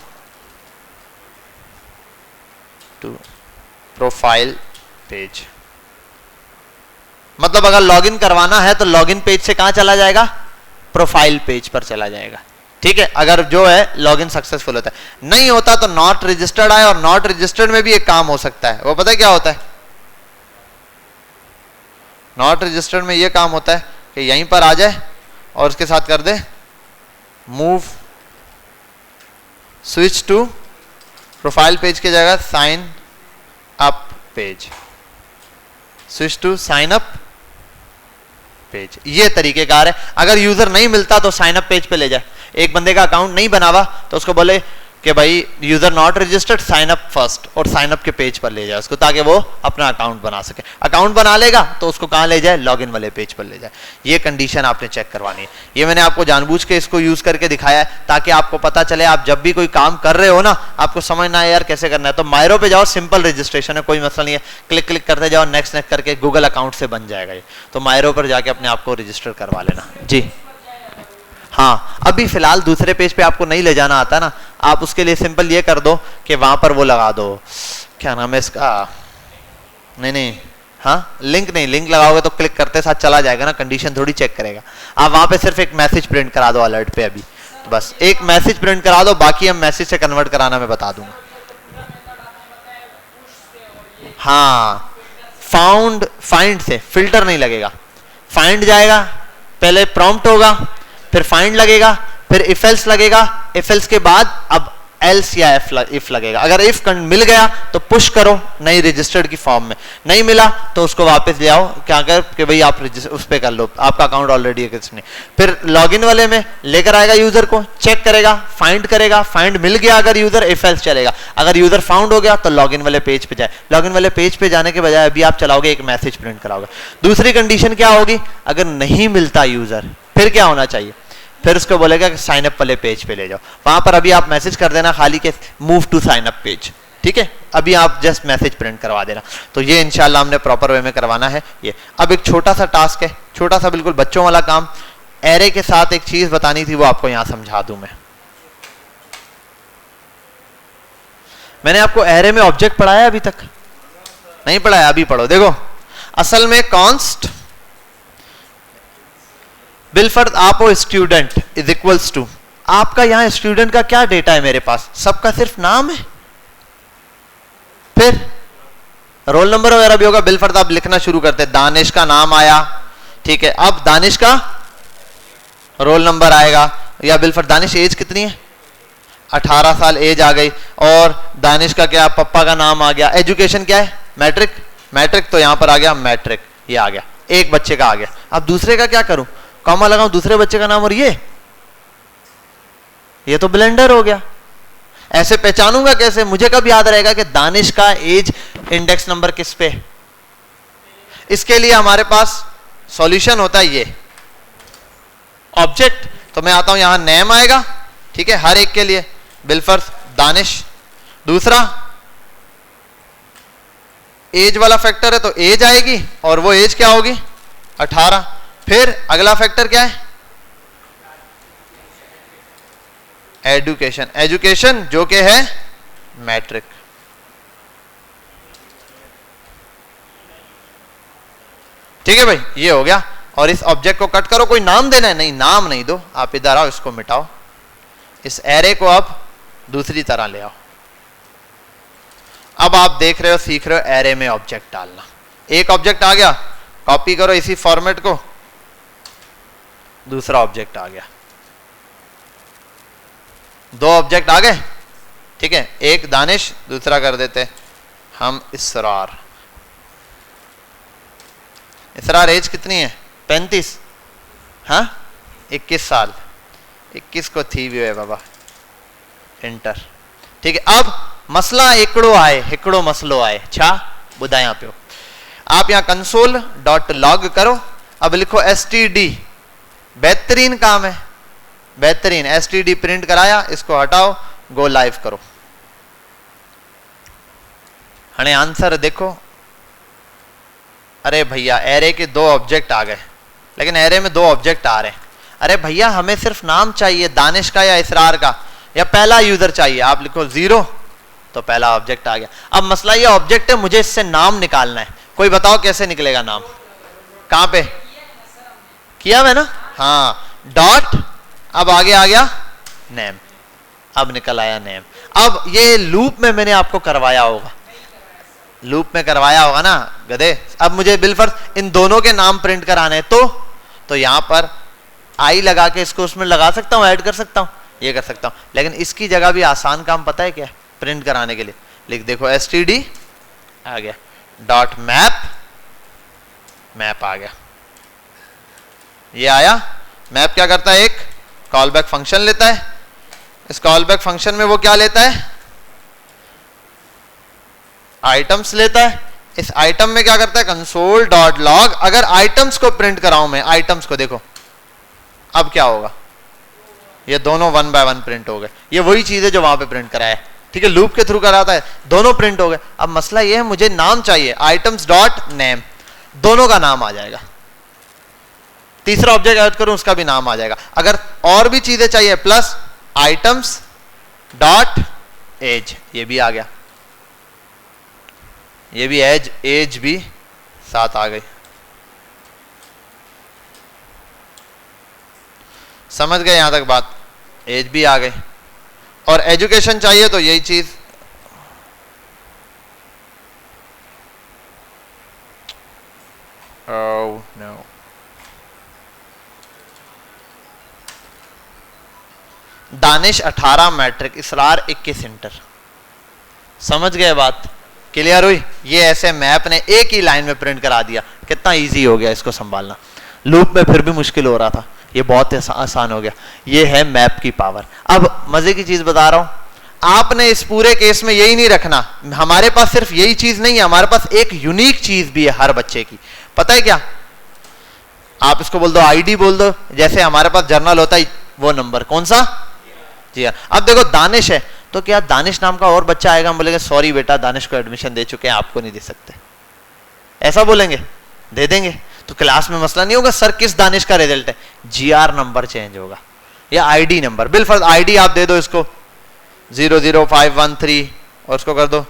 प्रोफाइल पेज। मतलब अगर लॉगिन करवाना है तो लॉगिन पेज से कहां चला जाएगा, प्रोफाइल पेज पर चला जाएगा। ठीक है, अगर जो है लॉगिन सक्सेसफुल होता है, नहीं होता तो नॉट रजिस्टर्ड आए, और नॉट रजिस्टर्ड में भी एक काम हो सकता है, वो पता है क्या होता है, नॉट रजिस्टर्ड में ये काम होता है कि यहीं पर आ जाए और उसके साथ कर दे move switch to profile page की जगह sign up page, switch to sign up page. ये तरीकेकार है। अगर यूजर नहीं मिलता तो साइन अप पेज पे ले जाए। एक बंदे का अकाउंट नहीं बनावा तो उसको बोले कि भाई user not registered, sign up first, और साइन अप के पेज पर ले जाए उसको, ताकि वो अपना अकाउंट बना सके। अकाउंट बना लेगा तो उसको कहां ले जाए, लॉगिन वाले पेज पर ले जाए। ये कंडीशन आपने चेक करवानी है। ये मैंने आपको जानबूझ के इसको यूज करके दिखाया है ताकि आपको पता चले, आप जब भी कोई काम कर रहे हो ना, आपको समझना है यार कैसे करना है। तो मायरो पे जाओ, सिंपल रजिस्ट्रेशन है, कोई मसला नहीं है, क्लिक क्लिक करते जाओ, नेक्स्ट नेक्स्ट करके गूगल अकाउंट से बन जाएगा ये। तो मायरो पर जाके अपने आप को रजिस्टर करवा लेना जी। हाँ, अभी फिलहाल दूसरे पेज पे आपको नहीं ले जाना आता ना, आप उसके लिए सिंपल ये कर दो कि वहां पर वो लगा दो, क्या नाम है इसका, नहीं, हाँ लिंक नहीं, लिंक लगाओगे तो क्लिक करते साथ चला जाएगा ना, कंडीशन थोड़ी चेक करेगा। आप वहां पे सिर्फ एक मैसेज प्रिंट करा दो अलर्ट पे, अभी तो बस एक मैसेज प्रिंट करा दो, बाकी हम मैसेज से कन्वर्ट कराना मैं बता दूंगा। हाँ, फाइंड से फिल्टर नहीं लगेगा, फाइंड जाएगा, पहले प्रॉम्प्ट होगा, फिर फाइंड लगेगा, फिर इफ एल्स लगेगा, इफ एल्स के बाद अब एल्स या इफ लगेगा। अगर इफ मिल गया तो पुश करो नई रजिस्टर्ड की फॉर्म में, नहीं मिला तो उसको वापस ले आओ, क्या कर कि भाई आप उस पे कर लो, आपका अकाउंट ऑलरेडी है किसने। फिर लॉगिन वाले में लेकर आएगा यूजर को, चेक करेगा, करेगा, फाइंड मिल गया अगर यूजर, इफ एल्स चलेगा। अगर यूजर फाउंड हो गया तो लॉगिन वाले पेज पे जाए। लॉगिन वाले पेज पे जाने के बजाय अभी आप चलाओगे एक मैसेज प्रिंट कराओगे। दूसरी कंडीशन क्या होगी, अगर नहीं मिलता यूजर, फिर क्या होना चाहिए, फिर उसको बोलेगा कि साइन अप वाले पेज पे ले जाओ। वहां पर अभी आप मैसेज कर देना खाली के move to sign up page, ठीक है। अभी आप जस्ट मैसेज प्रिंट करवा देना। तो ये इंशाल्लाह हमने प्रॉपर वे में करवाना है ये। अब एक छोटा सा टास्क है, छोटा सा बिल्कुल बच्चों वाला काम, एरे के साथ एक चीज बतानी थी, वो आपको यहां समझा दूं मैं। मैंने आपको एरे में ऑब्जेक्ट पढ़ाया अभी तक नहीं पढ़ाया, अभी पढ़ो। देखो असल में कॉन्स्ट बिलफर्द आप हो स्टूडेंट इज इक्वल्स टू, आपका यहां स्टूडेंट का क्या डेटा है मेरे पास, सबका सिर्फ नाम है, फिर रोल नंबर वगैरह भी होगा। बिलफर्द आप लिखना शुरू करते, दानिश का नाम आया, ठीक है। अब दानिश का रोल नंबर आएगा, या बिलफर्द दानिश एज कितनी है, 18 साल एज आ गई, और दानिश का क्या, पप्पा का नाम आ गया। एजुकेशन क्या है, मैट्रिक, मैट्रिक तो यहां पर आ गया मैट्रिक, ये आ गया, एक बच्चे का आ गया। अब दूसरे का क्या करूं, कॉमा लगाऊं दूसरे बच्चे का नाम, और ये तो ब्लेंडर हो गया। ऐसे पहचानूंगा कैसे, मुझे कब याद रहेगा कि दानिश का एज इंडेक्स नंबर किस पे। इसके लिए हमारे पास सॉल्यूशन होता है ये ऑब्जेक्ट। तो मैं आता हूं, यहां नेम आएगा, ठीक है, हर एक के लिए, बिलफर्द दानिश। दूसरा एज वाला फैक्टर है तो एज आएगी, और वो एज क्या होगी, 18। फिर अगला फैक्टर क्या है, एजुकेशन, एजुकेशन जो कि है मैट्रिक। ठीक है भाई, ये हो गया। और इस ऑब्जेक्ट को कट करो, कोई नाम देना है, नहीं नाम नहीं दो, आप इधर आओ, इसको मिटाओ, इस एरे को आप दूसरी तरह ले आओ। अब आप देख रहे हो, सीख रहे हो एरे में ऑब्जेक्ट डालना। एक ऑब्जेक्ट आ गया, कॉपी करो इसी फॉर्मेट को, दूसरा ऑब्जेक्ट आ गया, दो ऑब्जेक्ट आ गए, ठीक है। एक दानिश, दूसरा कर देते हम इसरार। इसरार एज कितनी है, 35, हाँ 21 साल, 21 को थी भी है बाबा, इंटर, ठीक है। अब मसला हिकड़ो आए, हिकड़ो मसलो आए, छा बुधाया पियो। आप यहां कंसोल डॉट लॉग करो, अब लिखो std, बेहतरीन काम है, बेहतरीन। std प्रिंट कराया, इसको हटाओ, गो लाइव करो। हने आंसर देखो। अरे भैया एरे के 2 ऑब्जेक्ट आ गए, लेकिन एरे में 2 ऑब्जेक्ट आ रहे हैं। अरे भैया हमें सिर्फ नाम चाहिए, दानिश का या इसरार का, या पहला यूजर चाहिए। आप लिखो 0 तो पहला ऑब्जेक्ट आ गया। अब मसला ये ऑब्जेक्ट है, मुझे इससे नाम निकालना है। कोई बताओ कैसे निकलेगा नाम? कहां पे किया मैं ना? हाँ, डॉट, अब आगे आ गया नेम, अब निकल आया नेम। अब ये लूप में मैंने आपको करवाया होगा, लूप में करवाया होगा ना गधे। अब मुझे बिलफर्ज इन दोनों के नाम प्रिंट कराने हैं, तो यहां पर आई लगा के इसको उसमें लगा सकता हूं, ऐड कर सकता हूं, ये कर सकता हूं। लेकिन इसकी जगह भी आसान काम पता है क्या? प्रिंट कराने के लिए लिख देखो std आ गया, डॉट मैप, मैप आ गया, ये आया। मैप क्या करता है? एक कॉल बैक फंक्शन लेता है। इस कॉल बैक फंक्शन में वो क्या लेता है? आइटम्स लेता है। इस आइटम में क्या करता है? Console dot log. अगर आइटम्स को प्रिंट कराऊं मैं, आइटम्स को देखो अब क्या होगा, ये दोनों 1 बाय 1 प्रिंट हो गए। ये वही चीज है जो वहां पे प्रिंट कराया है, ठीक है, लूप के थ्रू कराता है, दोनों प्रिंट हो गए। अब मसला ये है मुझे नाम चाहिए, आइटम्स डॉट नेम, दोनों का नाम आ जाएगा। तीसरा ऑब्जेक्ट ऐड करूं उसका भी नाम आ जाएगा। अगर और भी चीजें चाहिए, प्लस आइटम्स डॉट एज, ये भी आ गया, ये भी एज भी साथ आ गई। समझ गए यहां तक बात? एज भी आ गई। और एजुकेशन चाहिए तो यही चीज, oh, no. दानिश 18 मैट्रिक, इसरार 21 इंटर। समझ गए बात? क्लियर हुई? ये ऐसे मैप ने एक ही लाइन में प्रिंट करा दिया। कितना इजी हो गया इसको संभालना। लूप में फिर भी मुश्किल हो रहा था, ये बहुत आसान हो गया। ये है मैप की पावर। अब मजे की चीज बता रहा हूं, आपने इस पूरे केस में यही नहीं रखना, हमारे पास सिर्फ यही चीज नहीं है, हमारे पास एक यूनिक चीज भी है हर बच्चे की। पता है क्या? आप इसको बोल दो आईडी बोल दो, जैसे हमारे पास जर्नल होता है वो नंबर, कौन सा? जी हाँ। अब देखो दानिश है, तो क्या दानिश नाम का और बच्चा आएगा, हम बोलेंगे सॉरी बेटा दानिश को एडमिशन दे चुके हैं, आपको नहीं दे सकते, ऐसा बोलेंगे? दे देंगे। तो क्लास में मसला नहीं होगा सर किस दानिश का रिजल्ट है, जीआर नंबर चेंज होगा या आईडी नंबर। बिलफर्ज आईडी आप दे दो इसको 00513 और उसको कर दो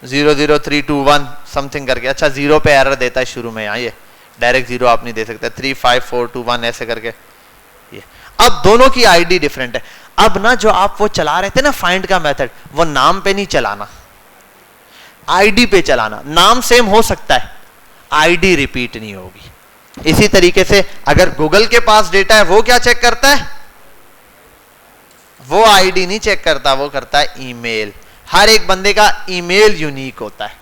00321 समथिंग करके। अच्छा 0 पे एरर देता है शुरू में, यहाँ ये डायरेक्ट 0 आप नहीं दे सकते, 35421 ऐसे करके ये। अब दोनों की आईडी डिफरेंट है। अब ना जो आप वो चला रहे थे ना फाइंड का मेथड, वो नाम पे नहीं चलाना, आईडी पे चलाना। नाम सेम हो सकता है, आईडी रिपीट नहीं होगी। इसी तरीके से अगर गूगल के पास डेटा है, वो क्या चेक करता है? वो आईडी नहीं चेक करता, वो करता है ईमेल। हर एक बंदे का ईमेल यूनिक होता है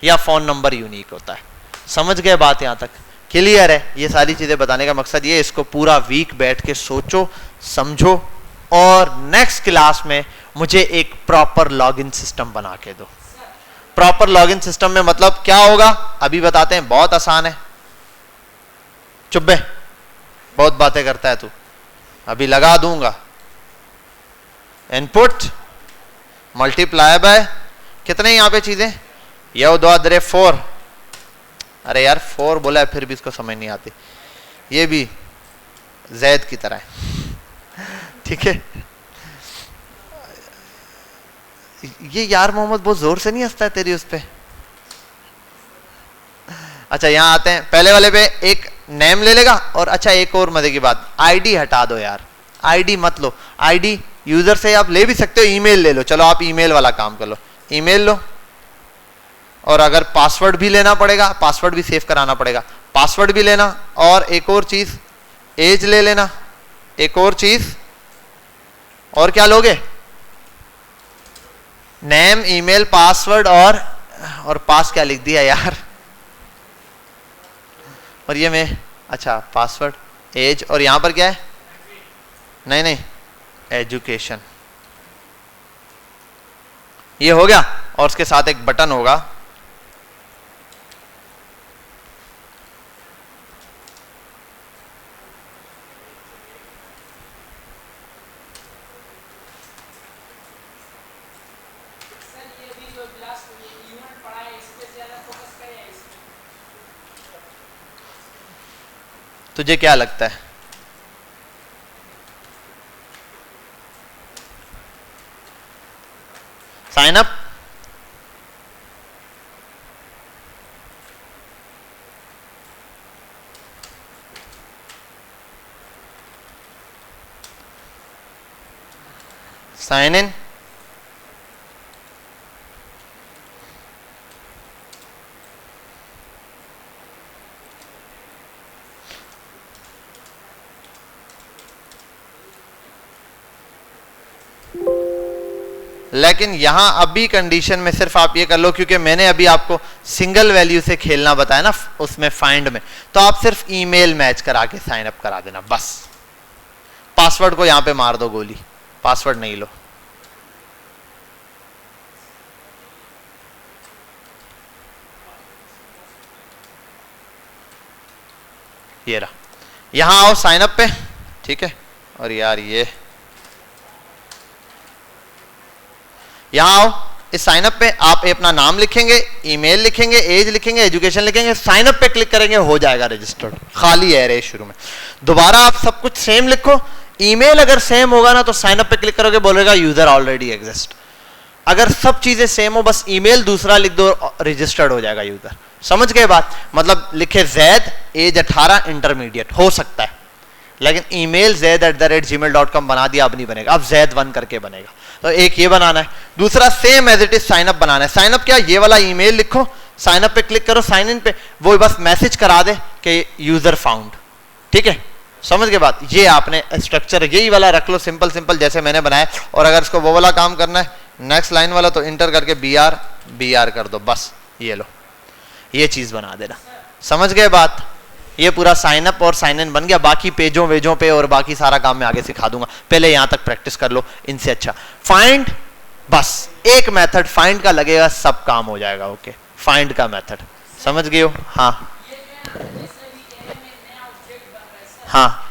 या फोन नंबर यूनिक होता है। समझ गए बात? यहां तक क्लियर है? ये सारी चीजें बताने का मकसद ये, इसको पूरा वीक बैठ के सोचो समझो, और नेक्स्ट क्लास में मुझे एक प्रॉपर लॉगिन सिस्टम बना के दो। प्रॉपर लॉगिन सिस्टम में मतलब क्या होगा अभी बताते हैं, बहुत आसान है। चुप बे, बहुत बातें करता है तू, अभी लगा दूंगा। इनपुट मल्टीप्लाई बाय कितने यहां पे चीजें, ये 2 4। अरे यार 4 बोला है फिर भी इसको समझ नहीं आती, ये भी जैद की तरह है, ठीक है। ये यार मोहम्मद बहुत जोर से नहीं हंसता है तेरी उस पे। अच्छा यहां आते हैं, पहले वाले पे एक नेम ले लेगा, और अच्छा एक और मजे की बात, आईडी हटा दो यार, आईडी मत लो। आईडी यूजर से आप ले भी सकते हो, ईमेल ले लो, चलो आप ईमेल वाला काम कर लो, ईमेल लो। और अगर पासवर्ड भी लेना पड़ेगा, पासवर्ड भी सेव कराना पड़ेगा, पासवर्ड भी लेना। और एक और चीज एज ले लेना, एक और चीज, और क्या लोगे? नेम, ईमेल, पासवर्ड और पास क्या लिख दिया यार, और ये मैं, अच्छा पासवर्ड, एज, और यहां पर क्या है? नहीं एजुकेशन। ये हो गया, और उसके साथ एक बटन होगा, तुझे क्या लगता है? साइन अप, साइन इन, लेकिन यहां अभी कंडीशन में सिर्फ आप ये कर लो, क्योंकि मैंने अभी आपको सिंगल वैल्यू से खेलना बताया ना उसमें फाइंड में, तो आप सिर्फ ईमेल मैच करा के साइन अप करा देना बस। पासवर्ड को यहां पे मार दो गोली, पासवर्ड नहीं लो। ये रहा, यहां आओ साइन अप पे, ठीक है। और यार ये यहां आओ, इस साइन अप पे आप अपना नाम लिखेंगे, ईमेल लिखेंगे, एज लिखेंगे, एजुकेशन लिखेंगे, साइन अप पे क्लिक करेंगे, हो जाएगा रजिस्टर्ड। खाली है रे शुरू में। दोबारा आप सब कुछ सेम लिखो, ईमेल अगर सेम होगा ना तो साइन अप पे क्लिक करोगे, बोलेगा यूजर ऑलरेडी एग्जिस्ट। अगर सब चीजें सेम हो, बस ईमेल दूसरा लिख दो, रजिस्टर्ड हो जाएगा यूजर। समझ गए बात? मतलब लिखे जैद, एज 18, इंटरमीडिएट, हो सकता है, लेकिन ईमेल zaid@gmail.com बना दिया, अब नहीं बनेगा, अब Z1 करके बनेगा। तो एक ये बनाना है, दूसरा same as it is sign up बनाना है। साइन अप क्या, ये वाला ईमेल लिखो, साइन अप पे क्लिक करो, साइन इन पे वो बस मैसेज करा दे कि यूजर फाउंड, ठीक है। समझ के बात? ये आपने स्ट्रक्चर यही वाला रख लो, सिंपल सिंपल जैसे मैंने बनाया। और अगर इसको वो वाला काम करना है, नेक्स्ट लाइन वाला, तो इंटर करके BR कर दो, बस ये लो, ये चीज बना देना। समझ गए बात? ये पूरा साइन अप और साइन इन बन गया। बाकी पेजों वेजों पे और बाकी सारा काम मैं आगे सिखा दूंगा, पहले यहां तक प्रैक्टिस कर लो। इनसे अच्छा फाइंड, बस एक मेथड फाइंड का लगेगा, सब काम हो जाएगा। ओके, फाइंड का मेथड समझ गए हो? हाँ हाँ,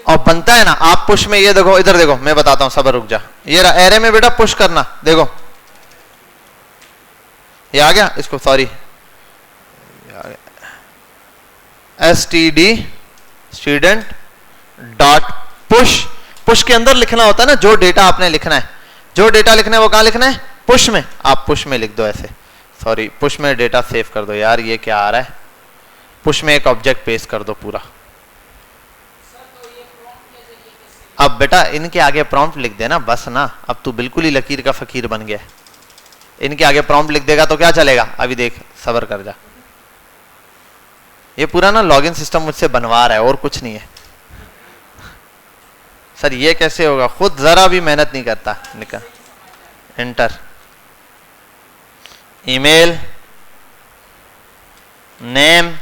और बनता है ना, आप पुश में, ये देखो इधर देखो, मैं बताता हूं, सबर रुक जा। ये एरे में बेटा पुश करना, देखो ये आ गया, इसको sorry std student dot push. Push के अंदर लिखना होता है ना जो डेटा आपने लिखना है, जो डेटा लिखना है वो कहां लिखना है? पुश में। आप पुश में लिख दो ऐसे, सॉरी पुश में डेटा सेव कर दो। यार ये क्या आ रहा है, पुश में एक ऑब्जेक्ट पेस्ट कर दो पूरा। अब बेटा इनके आगे प्रॉम्प्ट लिख देना बस ना, अब तू बिल्कुल ही लकीर का फकीर बन गया। इनके आगे प्रॉम्प्ट लिख देगा तो क्या चलेगा? अभी देख, सबर कर जा। ये पूरा ना लॉगिन सिस्टम मुझसे बनवा रहा है और कुछ नहीं है। सर ये कैसे होगा? खुद जरा भी मेहनत नहीं करता। निकल, enter, email, name,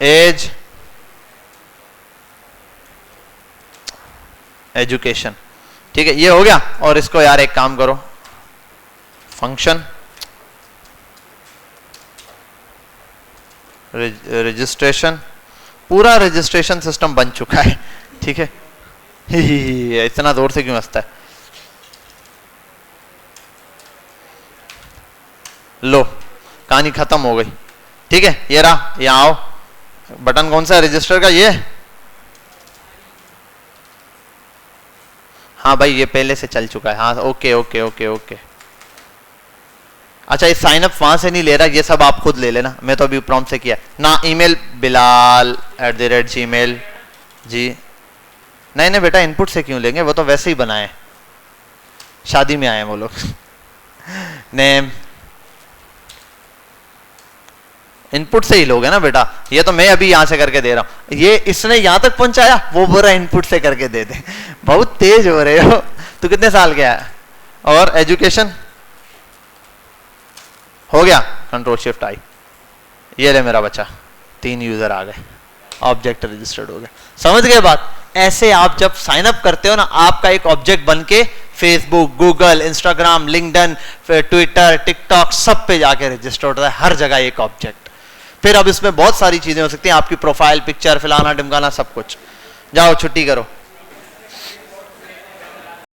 age, education, ठीक है, ये हो गया। और इसको यार एक काम करो, फंक्शन रजिस्ट्रेशन, पूरा रजिस्ट्रेशन सिस्टम बन चुका है, ठीक है। इतना जोर से क्यों हंसता है? लो, कहानी खत्म हो गई, ठीक है। ये रहा, यहां आओ, बटन कौन सा है रजिस्टर का? ये, हाँ भाई ये पहले से चल चुका है। हाँ ओके ओके ओके ओके। अच्छा, ये साइन अप वहां से नहीं ले रहा, ये सब आप खुद ले लेना, मैं तो अभी प्रॉम्प्ट से किया ना। ईमेल bilal@gmail जी, नहीं नहीं बेटा इनपुट से क्यों लेंगे, वो तो वैसे ही बनाए, शादी में आए हैं वो लोग। नेम इनपुट से ही लोगे ना बेटा, ये तो मैं अभी यहां से करके दे रहा हूं, ये इसने यहां तक पहुंचाया, वो बोल रहा इनपुट से करके दे दे। बहुत तेज हो रहे हो। तू कितने साल का है? और एजुकेशन हो गया, कंट्रोल शिफ्ट आई, ये ले मेरा बच्चा, 3 यूजर आ गए, ऑब्जेक्ट रजिस्टर्ड हो गया। समझ गए बात? ऐसे आप जब साइन अप करते हो ना, आपका एक ऑब्जेक्ट बन के Facebook, Google, Instagram, LinkedIn, Twitter, TikTok सब पे जाके रजिस्टर होता है, हर जगह एक ऑब्जेक्ट। फिर अब इसमें बहुत सारी चीजें हो सकती हैं, आपकी प्रोफाइल पिक्चर, फलाना ढिमकाना सब कुछ। जाओ छुट्टी करो।